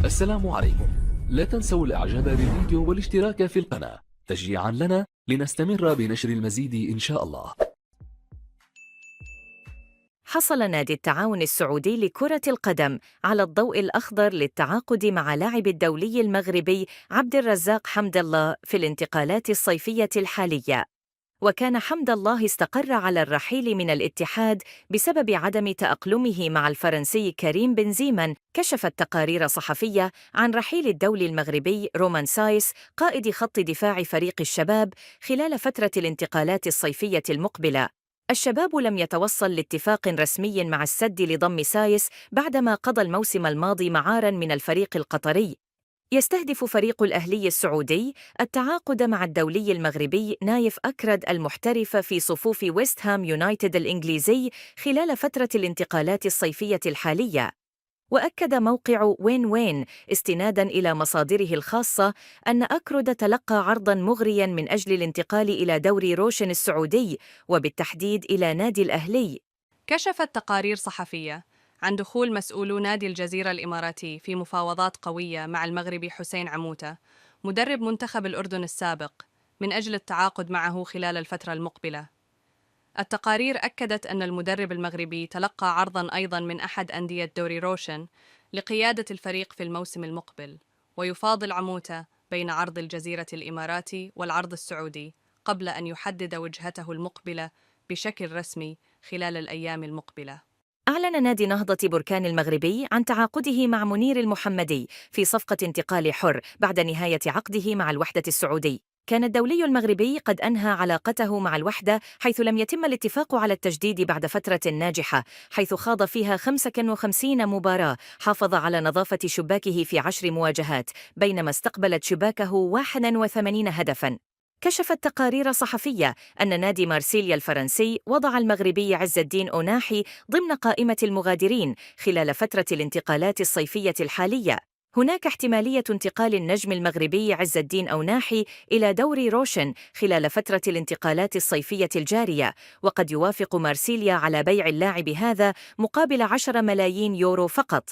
السلام عليكم. لا تنسوا الاعجاب بالفيديو والاشتراك في القناة تشجيعا لنا لنستمر بنشر المزيد إن شاء الله. حصل نادي التعاون السعودي لكرة القدم على الضوء الأخضر للتعاقد مع لاعب الدولي المغربي عبد الرزاق حمد الله في الانتقالات الصيفية الحالية. وكان حمد الله استقر على الرحيل من الاتحاد بسبب عدم تأقلمه مع الفرنسي كريم بنزيما. كشفت تقارير صحفية عن رحيل الدولي المغربي رومان سايس قائد خط دفاع فريق الشباب خلال فترة الانتقالات الصيفية المقبلة. الشباب لم يتوصل لاتفاق رسمي مع السد لضم سايس بعدما قضى الموسم الماضي معاراً من الفريق القطري. يستهدف فريق الأهلي السعودي التعاقد مع الدولي المغربي نايف أكرد المحترف في صفوف ويست هام يونايتد الإنجليزي خلال فترة الانتقالات الصيفية الحالية. وأكد موقع وين استناداً إلى مصادره الخاصة أن أكرد تلقى عرضاً مغرياً من أجل الانتقال إلى دوري روشن السعودي وبالتحديد إلى نادي الأهلي. كشفت تقارير صحفية عن دخول مسؤولو نادي الجزيرة الإماراتي في مفاوضات قوية مع المغربي حسين عموتة مدرب منتخب الأردن السابق من أجل التعاقد معه خلال الفترة المقبلة. التقارير أكدت أن المدرب المغربي تلقى عرضاً أيضاً من أحد أندية دوري روشن لقيادة الفريق في الموسم المقبل، ويفاضل عموتة بين عرض الجزيرة الإماراتي والعرض السعودي قبل أن يحدد وجهته المقبلة بشكل رسمي خلال الأيام المقبلة. أعلن نادي نهضة بركان المغربي عن تعاقده مع منير المحمدي في صفقة انتقال حر بعد نهاية عقده مع الوحدة السعودي. كان الدولي المغربي قد أنهى علاقته مع الوحدة حيث لم يتم الاتفاق على التجديد بعد فترة ناجحة حيث خاض فيها 55 مباراة، حافظ على نظافة شباكه في 10 مواجهات بينما استقبلت شباكه 81 هدفاً. كشفت تقارير صحفية أن نادي مارسيليا الفرنسي وضع المغربي عز الدين أوناحي ضمن قائمة المغادرين خلال فترة الانتقالات الصيفية الحالية. هناك احتمالية انتقال النجم المغربي عز الدين أوناحي إلى دوري روشن خلال فترة الانتقالات الصيفية الجارية، وقد يوافق مارسيليا على بيع اللاعب هذا مقابل 10 ملايين يورو فقط.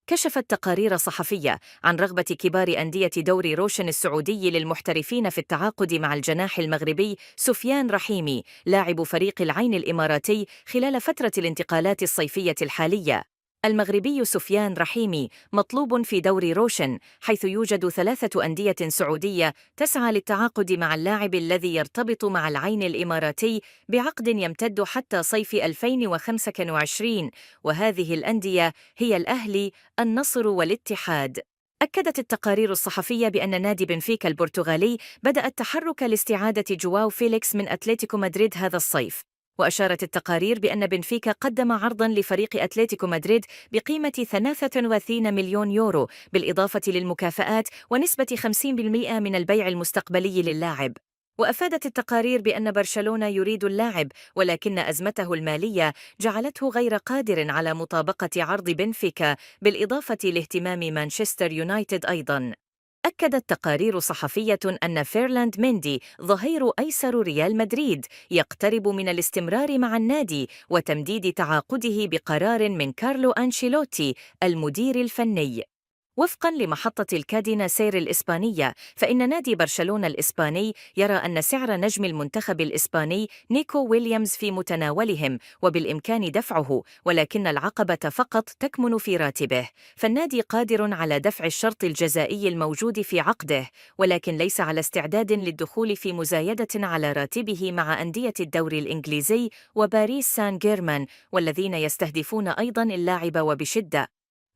كشفت تقارير صحفية عن رغبة كبار أندية دوري روشن السعودي للمحترفين في التعاقد مع الجناح المغربي سفيان رحيمي لاعب فريق العين الإماراتي خلال فترة الانتقالات الصيفية الحالية. المغربي سفيان رحيمي مطلوب في دوري روشن حيث يوجد 3 أندية سعودية تسعى للتعاقد مع اللاعب الذي يرتبط مع العين الإماراتي بعقد يمتد حتى صيف 2025، وهذه الأندية هي الأهلي، النصر والاتحاد. أكدت التقارير الصحفية بأن نادي بنفيكا البرتغالي بدأ التحرك لاستعادة جواو فيليكس من أتلتيكو مدريد هذا الصيف. وأشارت التقارير بأن بنفيكا قدم عرضاً لفريق أتلتيكو مدريد بقيمة 33 مليون يورو بالإضافة للمكافآت ونسبة 50% من البيع المستقبلي للاعب. وأفادت التقارير بأن برشلونة يريد اللاعب ولكن أزمته المالية جعلته غير قادر على مطابقة عرض بنفيكا بالإضافة لاهتمام مانشستر يونايتد أيضاً. أكدت تقارير صحفية أن فيرلاند ميندي ظهير أيسر ريال مدريد يقترب من الاستمرار مع النادي وتمديد تعاقده بقرار من كارلو أنشيلوتي المدير الفني. وفقاً لمحطة الكادينا سير الإسبانية، فإن نادي برشلونة الإسباني يرى أن سعر نجم المنتخب الإسباني نيكو ويليامز في متناولهم وبالإمكان دفعه، ولكن العقبة فقط تكمن في راتبه. فالنادي قادر على دفع الشرط الجزائي الموجود في عقده، ولكن ليس على استعداد للدخول في مزايدة على راتبه مع أندية الدوري الإنجليزي وباريس سان جيرمان والذين يستهدفون أيضاً اللاعب وبشدة.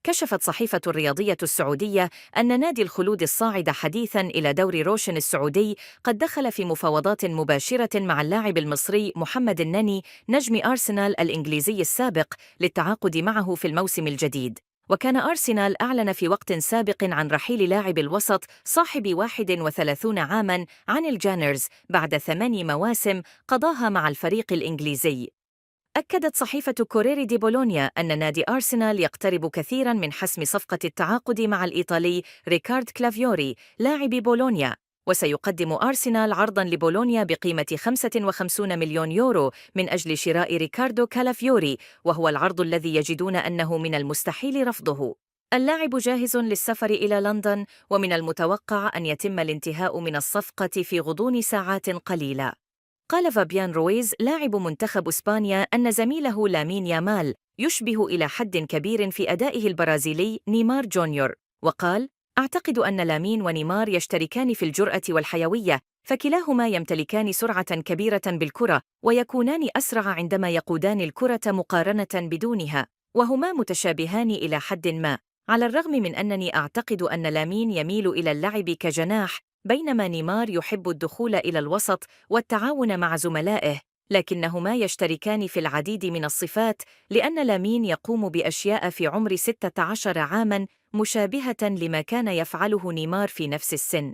كشفت صحيفة الرياضية السعودية أن نادي الخلود الصاعد حديثاً إلى دوري روشن السعودي قد دخل في مفاوضات مباشرة مع اللاعب المصري محمد النني نجم أرسنال الإنجليزي السابق للتعاقد معه في الموسم الجديد. وكان أرسنال أعلن في وقت سابق عن رحيل لاعب الوسط صاحب 31 عاماً عن الجانرز بعد 8 مواسم قضاها مع الفريق الإنجليزي. أكدت صحيفة كوريري دي بولونيا أن نادي أرسنال يقترب كثيراً من حسم صفقة التعاقد مع الإيطالي ريكارد كلافيوري لاعب بولونيا، وسيقدم أرسنال عرضاً لبولونيا بقيمة 55 مليون يورو من أجل شراء ريكاردو كالافيوري، وهو العرض الذي يجدون أنه من المستحيل رفضه. اللاعب جاهز للسفر إلى لندن، ومن المتوقع أن يتم الانتهاء من الصفقة في غضون ساعات قليلة. قال فابيان رويز لاعب منتخب إسبانيا أن زميله لامين يامال يشبه إلى حد كبير في أدائه البرازيلي نيمار جونيور، وقال: أعتقد أن لامين ونيمار يشتركان في الجرأة والحيوية، فكلاهما يمتلكان سرعة كبيرة بالكرة ويكونان أسرع عندما يقودان الكرة مقارنة بدونها، وهما متشابهان إلى حد ما، على الرغم من أنني أعتقد أن لامين يميل إلى اللعب كجناح بينما نيمار يحب الدخول إلى الوسط والتعاون مع زملائه، لكنهما يشتركان في العديد من الصفات، لأن لامين يقوم بأشياء في عمر 16 عاماً مشابهة لما كان يفعله نيمار في نفس السن.